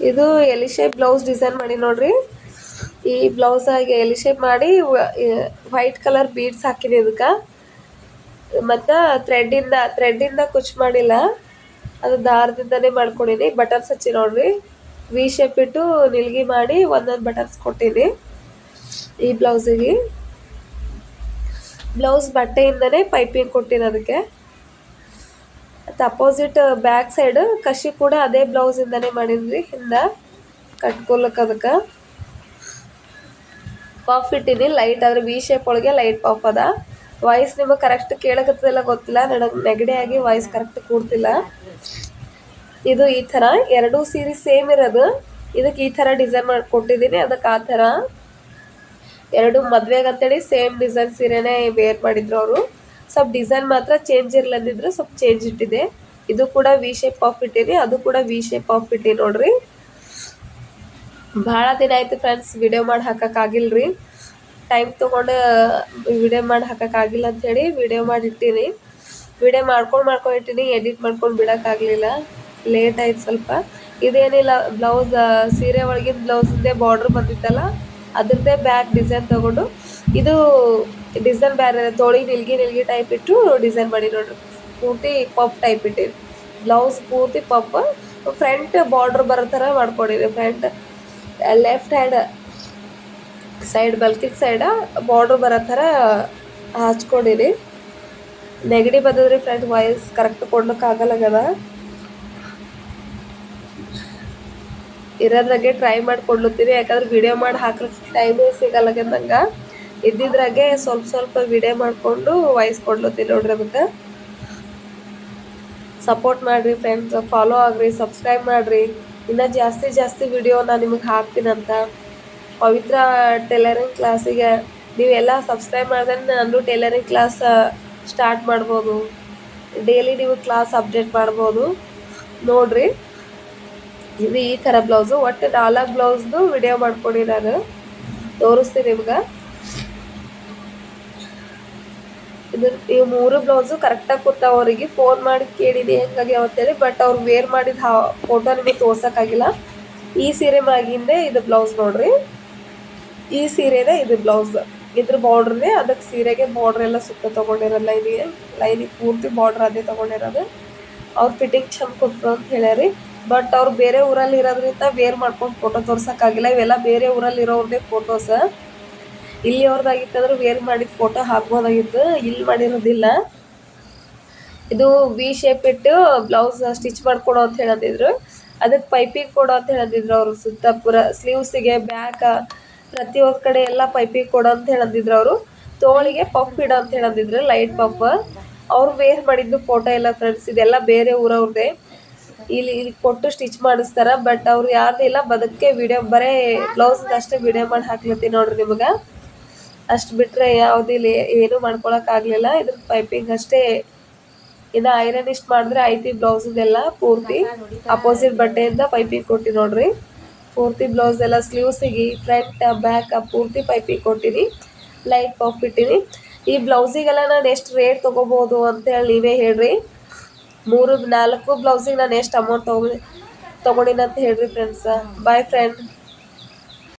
ಇದು ಎಲಿ shape blouse design ಮಾಡಿ ನೋಡ್ರಿ. ಈ ಬ್ಲೌಸ್ ಆಗಿ ಎಲಿ ಶೇಪ್ ಮಾಡಿ ವೈಟ್ ಕಲರ್ ಬೀಡ್ಸ್ ಹಾಕಿನಿ ಇದಕ್ಕೆ. ಮತ್ತು ಥ್ರೆಡ್ಡಿಂದ ಕುಚ್ ಮಾಡಿಲ್ಲ, ಅದು ದಾರದಿಂದನೇ ಮಾಡ್ಕೊಂಡಿನಿ. ಬಟನ್ಸ್ ಹಚ್ಚಿ ನೋಡ್ರಿ, ವಿ ಶೇಪ್ ಇಟ್ಟು ನಿಲ್ಗಿ ಮಾಡಿ ಒಂದೊಂದು ಬಟನ್ಸ್ ಕೊಟ್ಟೀನಿ ಈ ಬ್ಲೌಸಿಗೆ. ಬ್ಲೌಸ್ ಬಟ್ಟೆಯಿಂದನೇ ಪೈಪಿಂಗ್ ಕೊಟ್ಟಿನಿ ಅದಕ್ಕೆ. ಮತ್ತು ಅಪೋಸಿಟ್ ಬ್ಯಾಕ್ ಸೈಡ್ ಕಸಿ ಕೂಡ ಅದೇ ಬ್ಲೌಸಿಂದನೇ ಮಾಡೀನಿ. ಹಿಂದೆ ಕಟ್ಕೊಲಕ್ಕೆ ಅದಕ್ಕೆ ಪಫ್ ಇಟ್ಟೀನಿ ಲೈಟ್, ಆದರೆ ವಿ ಶೇಪ್ ಒಳಗೆ ಲೈಟ್ ಪಫ್ ಅದ. ವಾಯ್ಸ್ ನಿಮಗೆ ಕರೆಕ್ಟ್ ಕೇಳಕತ್ತದೆಲ್ಲ ಗೊತ್ತಿಲ್ಲ, ನನಗೆ ನೆಗಡಿ ಆಗಿ ವಾಯ್ಸ್ ಕರೆಕ್ಟ್ ಕೂಡ್ತಿಲ್ಲ. ಇದು ಈ ಥರ ಎರಡೂ ಸೀರೆ ಸೇಮ್ ಇರೋದು. ಇದಕ್ಕೆ ಈ ಥರ ಡಿಸೈನ್ ಮಾಡಿ ಕೊಟ್ಟಿದ್ದೀನಿ, ಅದಕ್ಕೆ ಆ ಥರ ಎರಡು ಮದುವೆಗಂತೇಳಿ ಸೇಮ್ ಡಿಸೈನ್ ಸೀರೆನೇ ವೇರ್ ಮಾಡಿದ್ರು ಅವರು. ಸ್ವಲ್ಪ ಡಿಸೈನ್ ಮಾತ್ರ ಚೇಂಜ್ ಇರ್ಲಂದಿದ್ರು, ಸ್ವಲ್ಪ ಚೇಂಜ್ ಇಟ್ಟಿದೆ. ಇದು ಕೂಡ ವಿ ಶೇಪ್ ಪಫ್ ಇಟ್ಟೀನಿ, ಅದು ಕೂಡ ವಿ ಶೇಪ್ ಪಫ್ ಇಟ್ಟೀನಿ ನೋಡ್ರಿ. ಭಾಳ ದಿನ ಆಯ್ತು ಫ್ರೆಂಡ್ಸ್ ವಿಡಿಯೋ ಮಾಡಿ ಹಾಕೋಕ್ಕಾಗಿಲ್ರಿ. ಟೈಮ್ ತೊಗೊಂಡು ವಿಡಿಯೋ ಮಾಡಿ ಹಾಕೋಕ್ಕಾಗಿಲ್ಲ ಅಂಥೇಳಿ ವಿಡಿಯೋ ಮಾಡಿ ಇಟ್ಟೀನಿ. ವಿಡಿಯೋ ಮಾಡ್ಕೊಂಡು ಇಟ್ಟೀನಿ, ಎಡಿಟ್ ಮಾಡ್ಕೊಂಡು ಬಿಡೋಕ್ಕಾಗಲಿಲ್ಲ, ಲೇಟ್ ಆಯ್ತು ಸ್ವಲ್ಪ. ಇದೇನಿಲ್ಲ, ಬ್ಲೌಸ್ ಸೀರೆ ಒಳಗಿನ ಬ್ಲೌಸಿಂದೇ ಬಾರ್ಡ್ರ್ ಬಂದಿತ್ತಲ್ಲ, ಅದ್ರದ್ದೇ ಬ್ಯಾಕ್ ಡಿಸೈನ್ ತೊಗೊಂಡು ಇದು ಡಿಸೈನ್ ಬೇರೆ ತೋಳಿ ನಿಲ್ಗಿ ಟೈಪ್ ಇಟ್ಟು ಡಿಸೈನ್ ಮಾಡಿ ನೋಡ್ರಿ. ಪೂರ್ತಿ ಪಫ್ ಟೈಪ್ ಇಟ್ಟಿರಿ, ಬ್ಲೌಸ್ ಪೂರ್ತಿ ಪಫ್. ಫ್ರಂಟ್ ಬಾರ್ಡ್ರ್ ಬರೋ ಥರ ಮಾಡ್ಕೊಂಡಿರಿ. ಫ್ರಂಟ್ ಲೆಫ್ಟ್ ಹ್ಯಾಂಡ್ ಸೈಡ್ ಬಲ್ಕಿನ ಸೈಡ ಬಾರ್ಡ್ರ್ ಬರೋ ಥರ ಹಚ್ಕೊಂಡಿರಿ. ನೆಗಡಿ ಬಂದದ್ರಿ ಫ್ರೆಂಡ್, ವಾಯ್ಸ್ ಕರೆಕ್ಟ್ ಕೊಡ್ಲಿಕ್ಕಾಗಲ್ಲಾಗದ. ಇರೋದ್ರಾಗೆ ಟ್ರೈ ಮಾಡಿ ಕೊಡ್ಲತ್ತೀನಿ, ಯಾಕಂದ್ರೆ ವಿಡಿಯೋ ಮಾಡಿ ಹಾಕ್ಲಿಕ್ಕೆ ಟೈಮೇ ಸಿಗಲ್ಲಾಗ್ಯದ ನಂಗೆ. ಇದ್ದಿದ್ರಾಗೆ ಸ್ವಲ್ಪ ವಿಡಿಯೋ ಮಾಡಿಕೊಂಡು ವಾಯ್ಸ್ ಕೊಡ್ಲತ್ತೀನಿ ನೋಡ್ರಿ. ಅದಕ್ಕೆ ಸಪೋರ್ಟ್ ಮಾಡಿರಿ ಫ್ರೆಂಡ್ಸ್, ಫಾಲೋ ಆಗಿರಿ, ಸಬ್ಸ್ಕ್ರೈಬ್ ಮಾಡಿರಿ. ಇನ್ನೂ ಜಾಸ್ತಿ ವಿಡಿಯೋ ನಾನು ನಿಮಗೆ ಹಾಕ್ತೀನಂತ. ಪವಿತ್ರ ಟೈಲರಿಂಗ್ ಕ್ಲಾಸಿಗೆ ನೀವೆಲ್ಲ ಸಬ್ಸ್ಕ್ರೈಬ್ ಮಾಡಿದ್ರೆ ನಾನು ಟೈಲರಿಂಗ್ ಕ್ಲಾಸ್ ಸ್ಟಾರ್ಟ್ ಮಾಡ್ಬೋದು. ಡೈಲಿ ನೀವು ಕ್ಲಾಸ್ ಅಪ್ಡೇಟ್ ಮಾಡ್ಬೋದು ನೋಡ್ರಿ. ಇದು ಈ ಥರ ಬ್ಲೌಸು, ಒಟ್ಟು 4 ಬ್ಲೌಸ್ದು ವಿಡಿಯೋ ಮಾಡ್ಕೊಡಿ, ನಾನು ತೋರಿಸ್ತೀನಿ ನಿಮ್ಗೆ. ಇದು ಈ 3 ಬ್ಲೌಸು ಕರೆಕ್ಟಾಗಿ ಕೂತಾವ. ಅವರಿಗೆ ಫೋನ್ ಮಾಡಿ ಕೇಳಿದೆ ಹೆಂಗಾಗ್ಯಾವ ಅಂತೇಳಿ, ಬಟ್ ಅವ್ರು ವೇರ್ ಮಾಡಿದ ಫೋಟೋ ನಿಮಗೆ ತೋರ್ಸೋಕ್ಕಾಗಿಲ್ಲ. ಈ ಸೀರೆ ಮ್ಯಾಗಿಂದೆ ಇದು ಬ್ಲೌಸ್ ನೋಡ್ರಿ, ಈ ಸೀರೆನೇ ಇದು ಬ್ಲೌಸ್. ಇದ್ರ ಬಾರ್ಡ್ರನ್ನೇ ಅದಕ್ಕೆ ಸೀರೆಗೆ ಬಾರ್ಡ್ರ್ ಎಲ್ಲ ಸುತ್ತ ತೊಗೊಂಡಿರೋದು, ಲೈನಿಗೆ ಪೂರ್ತಿ ಬಾರ್ಡ್ರ್ ಅದೇ ತೊಗೊಂಡಿರೋದು. ಅವ್ರು ಫಿಟ್ಟಿಂಗ್ ಚಂದ ಕೊಟ್ಟರು ಅಂತ ಹೇಳ್ಯಾರಿ. ಬಟ್ ಅವ್ರು ಬೇರೆ ಊರಲ್ಲಿ ಇರೋದ್ರಿಂದ ವೇರ್ ಮಾಡ್ಕೊಂಡು ಫೋಟೋ ತೋರ್ಸೋಕ್ಕಾಗಿಲ್ಲ. ಇವೆಲ್ಲ ಬೇರೆ ಊರಲ್ಲಿ ಇರೋವ್ರದ್ದೇ ಫೋಟೋಸ್. ಇಲ್ಲಿ ಅವ್ರದ್ದಾಗಿತ್ತಂದ್ರೆ ವೇರ್ ಮಾಡಿದ ಫೋಟೋ ಹಾಕ್ಬೋದಾಗಿತ್ತು, ಇಲ್ಲಿ ಮಾಡಿರೋದಿಲ್ಲ. ಇದು ವಿ ಶೇಪ್ ಇಟ್ಟು ಬ್ಲೌಸ್ ಸ್ಟಿಚ್ ಮಾಡಿಕೊಡು ಅಂತ ಹೇಳಂದಿದ್ರು. ಅದಕ್ಕೆ ಪೈಪಿಂಗ್ ಕೊಡು ಅಂತ ಹೇಳಂದಿದ್ರು ಅವರು. ಸುತ್ತ ಪೂರ ಸ್ಲೀವ್ಸಿಗೆ ಬ್ಯಾಕ್ ಪ್ರತಿಯೊಂದು ಕಡೆ ಎಲ್ಲ ಪೈಪಿಂಗ್ ಕೊಡು ಅಂತ ಹೇಳಂದಿದ್ರು ಅವರು. ತೋಳಿಗೆ ಪಫ್ ಇಡು ಅಂತ ಹೇಳಂದಿದ್ರು, ಲೈಟ್ ಪಫ್. ಅವ್ರು ವೇರ್ ಮಾಡಿದ್ದು ಫೋಟೋ ಎಲ್ಲ ಫ್ರೆಂಡ್ಸ್, ಇದೆಲ್ಲ ಬೇರೆ ಊರವ್ರದ್ದೇ. ಇಲ್ಲಿ ಕೊಟ್ಟು ಸ್ಟಿಚ್ ಮಾಡಿಸ್ತಾರೆ, ಬಟ್ ಅವ್ರು ಯಾರ್ದು ಇಲ್ಲ. ಬದಕ್ಕೆ ವಿಡಿಯೋ ಬರೀ ಬ್ಲೌಸ್ದು ಅಷ್ಟೇ ವಿಡಿಯೋ ಮಾಡಿ ಹಾಕ್ಲತ್ತೀನಿ ನೋಡ್ರಿ ನಿಮ್ಗೆ. ಅಷ್ಟು ಬಿಟ್ಟರೆ ಯಾವುದಿಲ್ಲ, ಏನೂ ಮಾಡ್ಕೊಳಕ್ಕಾಗಲಿಲ್ಲ. ಇದ್ರ ಪೈಪಿಂಗ್ ಅಷ್ಟೇ. ಇನ್ನು ಐರನ್ ಇಷ್ಟು ಮಾಡಿದ್ರೆ ಐತಿ ಬ್ಲೌಸಿಂದೆಲ್ಲ ಪೂರ್ತಿ. ಅಪೋಸಿಟ್ ಬಟ್ಟೆಯಿಂದ ಪೈಪಿಂಗ್ ಕೊಟ್ಟು ನೋಡ್ರಿ. ಪೂರ್ತಿ ಬ್ಲೌಸ್ ಎಲ್ಲ ಸ್ಲೀವ್ಸಿಗೆ ಫ್ರಂಟ್ ಬ್ಯಾಕ್ ಪೂರ್ತಿ ಪೈಪಿಂಗ್ ಕೊಟ್ಟಿನಿ, ಲೈಟ್ ಪಫ್ ಇಟ್ಟಿನಿ. ಈ ಬ್ಲೌಸಿಗೆಲ್ಲ ನಾನು ಎಷ್ಟು ರೇಟ್ ತೊಗೋಬೋದು ಅಂತೇಳಿ ನೀವೇ ಹೇಳ್ರಿ. 3-4 ಬ್ಲೌಸಿಗೆ ನಾನು ಎಷ್ಟು ಅಮೌಂಟ್ ತೊಗೊಂಡಿನಿ ಅಂತ ಹೇಳ್ರಿ ಫ್ರೆಂಡ್ಸ. Boy friend.